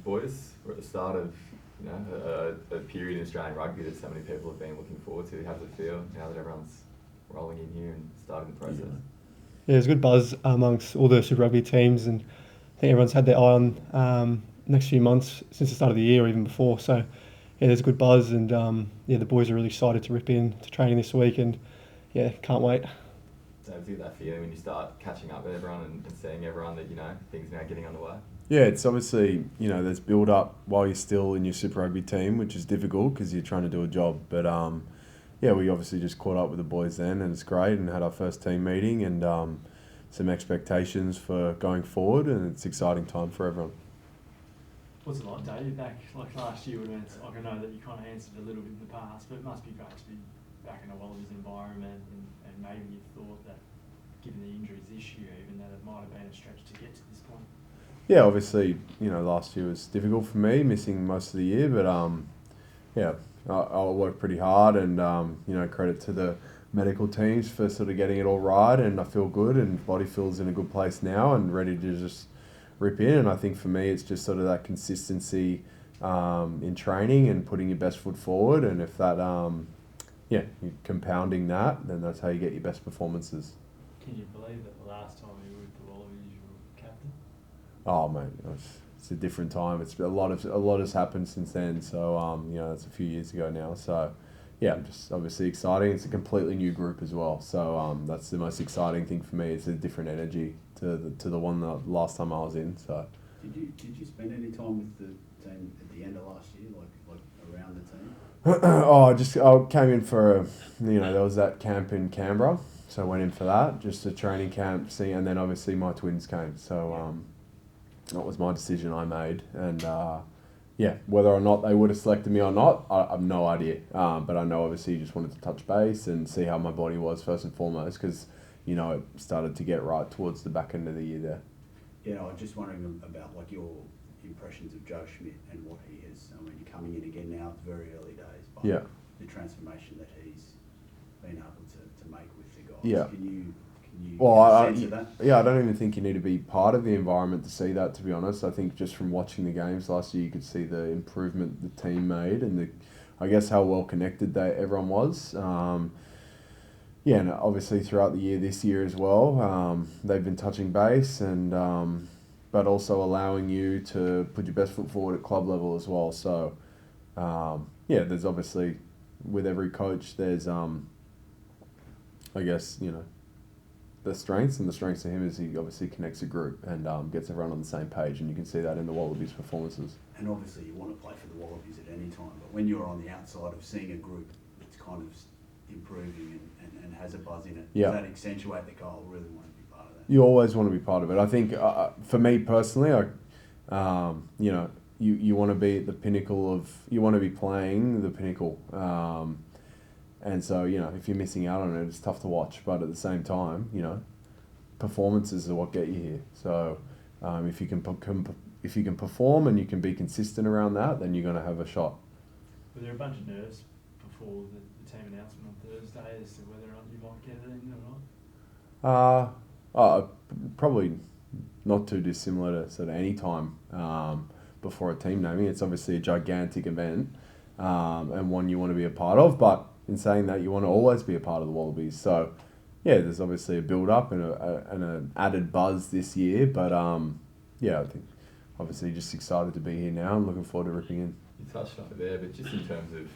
Boys, we're at the start of a period in Australian rugby that so many people have been looking forward to. How does it feel now that everyone's rolling in here and starting the process? Yeah, there's good buzz amongst all the Super Rugby teams, and I think everyone's had their eye on next few months since the start of the year or even before. So, yeah, there's a good buzz, and the boys are really excited to rip in to training this week, and yeah, can't wait. So do you get that feeling when you start catching up with everyone and seeing everyone that things are now getting underway? Yeah, it's obviously, there's build up while you're still in your Super Rugby team, which is difficult because you're trying to do a job. But we obviously just caught up with the boys then, and it's great, and had our first team meeting, and some expectations for going forward, and it's an exciting time for everyone. What's it like, David? Back like last year, when it's like, I know that you kind of answered a little bit in the past, but it must be great to be back in a Wallabies environment, and maybe you thought that, given the injuries this year, even that it might have been a stretch to get to this point. Yeah, obviously, last year was difficult for me, missing most of the year, but I worked pretty hard, and credit to the medical teams for sort of getting it all right, and I feel good, and body feels in a good place now and ready to just rip in. And I think for me, it's just sort of that consistency in training and putting your best foot forward, and if that you're compounding that, then that's how you get your best performances. Can you believe that the last time you were with the Wallabies, you were captain? Oh mate, it's a different time. It's a lot has happened since then. So that's a few years ago now. So yeah, just obviously exciting. It's a completely new group as well. So that's the most exciting thing for me. It's a different energy to the one that last time I was in. So did you spend any time with the team at the end of last year, like around the team? I came in for there was that camp in Canberra. So I went in for that, just a training camp, and then obviously my twins came. So that was my decision I made. And whether or not they would have selected me or not, I have no idea. But I know obviously you just wanted to touch base and see how my body was first and foremost, because it started to get right towards the back end of the year there. Yeah, I was just wondering about like your impressions of Joe Schmidt and what he is. I mean, you're coming in again now, it's very early days, but the transformation that he's been able to make with the guys. Yeah. Can you sense of that? Yeah, I don't even think you need to be part of the environment to see that, to be honest. I think just from watching the games last year, you could see the improvement the team made, and I guess how well connected everyone was. And obviously throughout the year, this year as well, they've been touching base, and but also allowing you to put your best foot forward at club level as well. So there's obviously, with every coach, there's I guess the strengths, and the strengths of him is he obviously connects a group and gets everyone on the same page, and you can see that in the Wallabies performances. And obviously you want to play for the Wallabies at any time, but when you're on the outside of seeing a group that's kind of improving and has a buzz in it, does that accentuate the goal? I really want to be part of that. You always want to be part of it. I think for me personally, you want to be at the pinnacle of, you want to be playing the pinnacle. And so, if you're missing out on it, it's tough to watch. But at the same time, performances are what get you here. So if you can perform and you can be consistent around that, then you're going to have a shot. Were there a bunch of nerves before the team announcement on Thursday as to whether or not you might get it in or not? Probably not too dissimilar to sort of any time before a team naming. It's obviously a gigantic event and one you want to be a part of, but in saying that, you want to always be a part of the Wallabies. So, there's obviously a build-up and an added buzz this year. But, I think obviously just excited to be here now and looking forward to ripping in. You touched on it there, but just in terms of,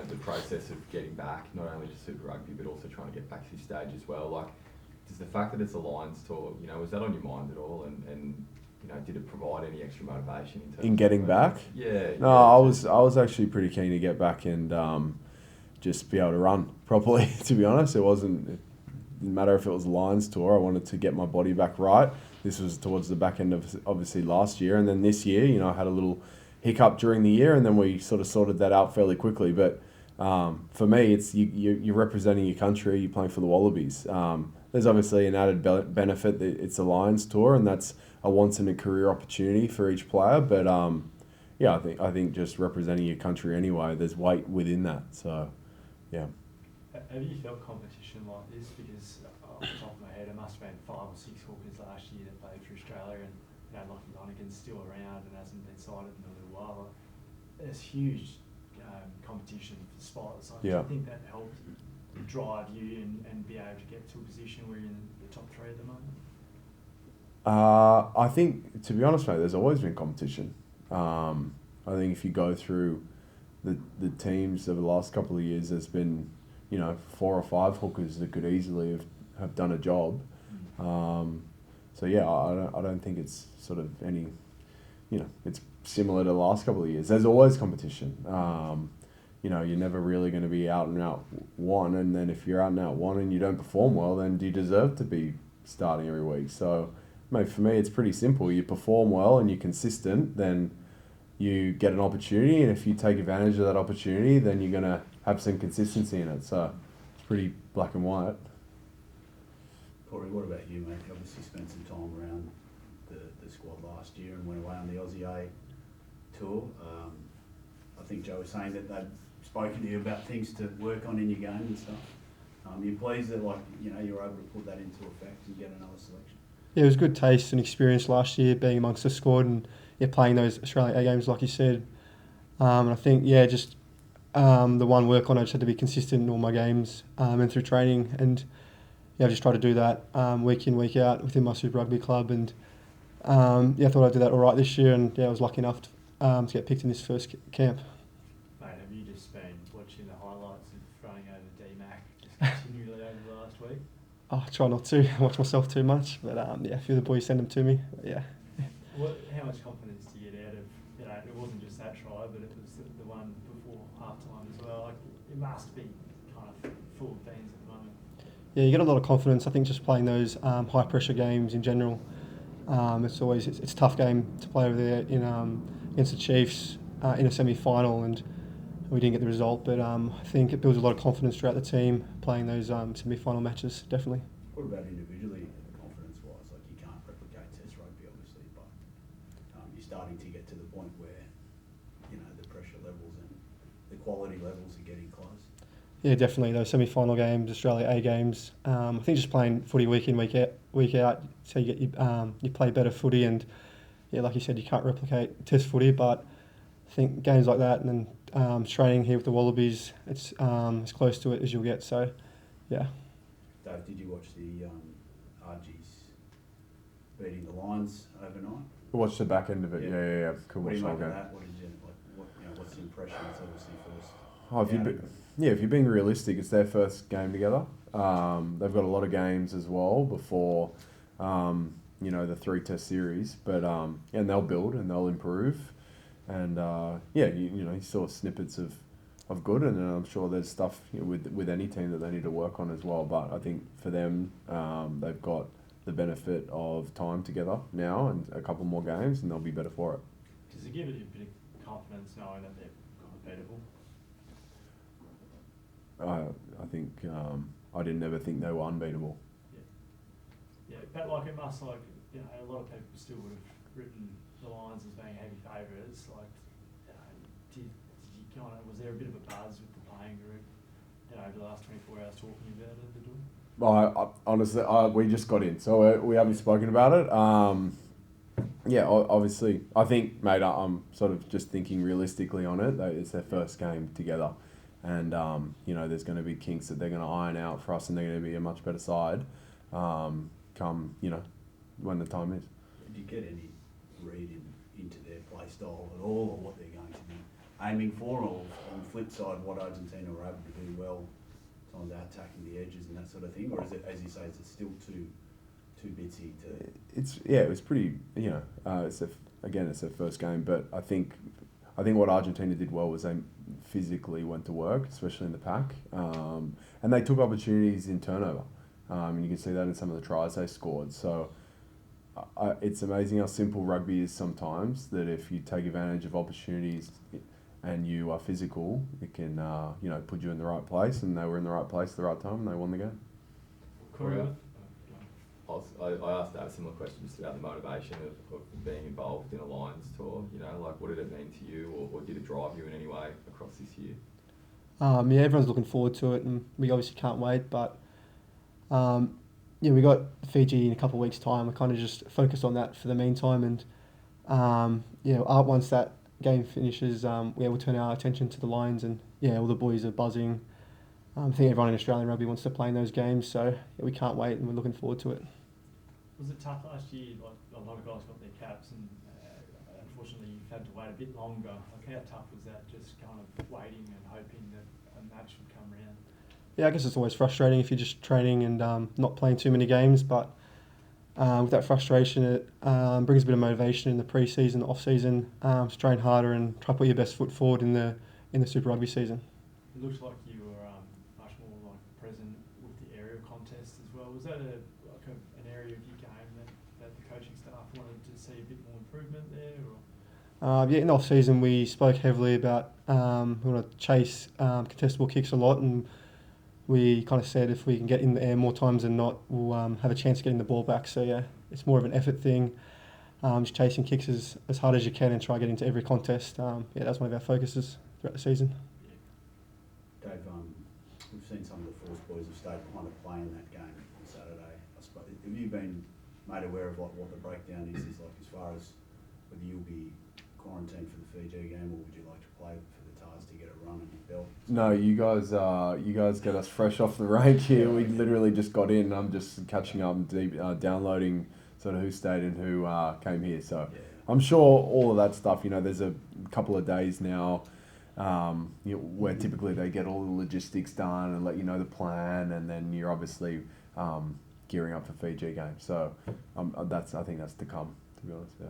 the process of getting back, not only just Super Rugby, but also trying to get back to this stage as well. Like, does the fact that it's a Lions tour, was that on your mind at all? And did it provide any extra motivation in getting back? Yeah. No, I was actually pretty keen to get back and just be able to run properly, to be honest. It didn't matter if it was a Lions tour. I wanted to get my body back right. This was towards the back end of obviously last year, and then this year, I had a little hiccup during the year, and then we sort of sorted that out fairly quickly. But for me, it's you're representing your country. You're playing for the Wallabies. There's obviously an added benefit that it's a Lions tour, and that's a once in a career opportunity for each player. But I think just representing your country anyway, there's weight within that. So. Yeah. Have you felt competition like this? Because off the top of my head, it must have been 5 or 6 hookers last year that played for Australia, and you know, Lachlan Donegan's still around and hasn't been cited in a little while. Like, there's huge competition for spots. Like, do Yeah. you think that helped drive you and be able to get to a position where you're in the top 3 at the moment? I think, to be honest, mate, there's always been competition. I think if you go through the teams over the last couple of years, there's been, 4 or 5 hookers that could easily have done a job. So yeah, I don't think it's sort of any, it's similar to the last couple of years. There's always competition. You're never really going to be out and out one, and then if you're out and out one and you don't perform well, then do you deserve to be starting every week? So, mate, for me, it's pretty simple. You perform well and you're consistent, then you get an opportunity, and if you take advantage of that opportunity, then you're going to have some consistency in it. So it's pretty black and white. Corey, what about you, mate? You obviously spent some time around the squad last year and went away on the Aussie A tour. I think Joe was saying that they'd spoken to you about things to work on in your game and stuff. You're pleased that, you were able to put that into effect and get another selection? Yeah, it was good taste and experience last year being amongst the squad and playing those Australian A games like you said. And I think, just the one work on, I just had to be consistent in all my games and through training. And I just tried to do that week in, week out within my Super Rugby club. And I thought I'd do that all right this year. And I was lucky enough to get picked in this first camp. Mate, have you just been watching the highlights of running over D-Mac just continually over the last week? I try not to watch myself too much, but a few of the boys send them to me. But, How much confidence do you get out of, it wasn't just that try, but it was the one before half-time as well. Like, it must be kind of full of beans at the moment. Yeah, you get a lot of confidence. I think just playing those high-pressure games in general, it's a tough game to play over there against the Chiefs in a semi-final, and we didn't get the result. But I think it builds a lot of confidence throughout the team playing those semi-final matches, definitely. What about individually, confidence-wise? Like, you can't replicate Test rugby, obviously, but you're starting to get to the point where, the pressure levels and the quality levels are getting close. Yeah, definitely. Those semi-final games, Australia A games. I think just playing footy week in, week out, so you get you play better footy, and like you said, you can't replicate Test footy, but I think games like that and then training here with the Wallabies, it's as close to it as you'll get. So, yeah. Dave, did you watch the RGs beating the Lions overnight? Watch the back end of it. Yeah. Cool. What do you make of game. that? What did you what's the impression? It's obviously first. If you're being realistic, it's their first game together. They've got a lot of games as well before, the 3 Test series. But and they'll build and they'll improve, and you saw snippets of good, and I'm sure there's stuff with any team that they need to work on as well. But I think for them, they've got the benefit of time together now and a couple more games, and they'll be better for it. Does it give it a bit of confidence knowing that they're kind of beatable? I think I didn't ever think they were unbeatable. Yeah, but it must a lot of people still would have written the Lions as being heavy favourites. Like, did you was there a bit of a buzz with the playing group? Over the last 24 hours talking about it at all? Well, honestly, we just got in, so we haven't spoken about it. Obviously, I think, mate, I'm sort of just thinking realistically on it. It's their first game together, and there's going to be kinks that they're going to iron out for us, and they're going to be a much better side. Come when the time is. Did you get any read into their play style at all, or what they're going to be aiming for, or on the flip side, what Argentina were able to do well? On that, attacking the edges and that sort of thing, or is it, as you say, is it still too bitsy to? It was pretty. It's their first game, but I think what Argentina did well was they physically went to work, especially in the pack, and they took opportunities in turnover. And you can see that in some of the tries they scored. So it's amazing how simple rugby is sometimes. That if you take advantage of opportunities and you are physical, it can put you in the right place, and they were in the right place at the right time, and they won the game. Corey, I asked Dave similar questions about the motivation of being involved in a Lions tour. What did it mean to you, or did it drive you in any way across this year? Everyone's looking forward to it, and we obviously can't wait. But yeah, we got Fiji in a couple of weeks' time. We kind of just focused on that for the meantime, and once that game finishes, we'll turn our attention to the Lions, and all the boys are buzzing. I think everyone in Australian rugby wants to play in those games, so we can't wait, and we're looking forward to it. Was it tough last year? Like a lot of guys got their caps, and unfortunately you've had to wait a bit longer. Like how tough was that? Just kind of waiting and hoping that a match would come around. Yeah, I guess it's always frustrating if you're just training and not playing too many games, but with that frustration, it brings a bit of motivation in the pre-season, off-season, to train harder and try to put your best foot forward in the Super Rugby season. It looks like you were much more present with the aerial contest as well. Was that an area of your game that the coaching staff wanted to see a bit more improvement there? Or? In the off-season, we spoke heavily about we want to chase contestable kicks a lot, and we kind of said if we can get in the air more times than not, we'll have a chance of getting the ball back. So it's more of an effort thing, just chasing kicks as hard as you can and try to get into every contest. That's one of our focuses throughout the season. Dave, we've seen some of the Force boys have stayed behind the play in that game on Saturday. I suppose, have you been made aware of what the breakdown is like as far as whether you'll be quarantined for the Fiji game, or would you like to play for the Tars to get a run on your belt? No, you guys get us fresh off the rank here. We literally just got in. I'm just catching up and downloading sort of who stayed and who came here. So I'm sure all of that stuff. There's a couple of days now where typically they get all the logistics done and let you know the plan, and then you're obviously gearing up for Fiji game. So I think that's to come, to be honest. Yeah.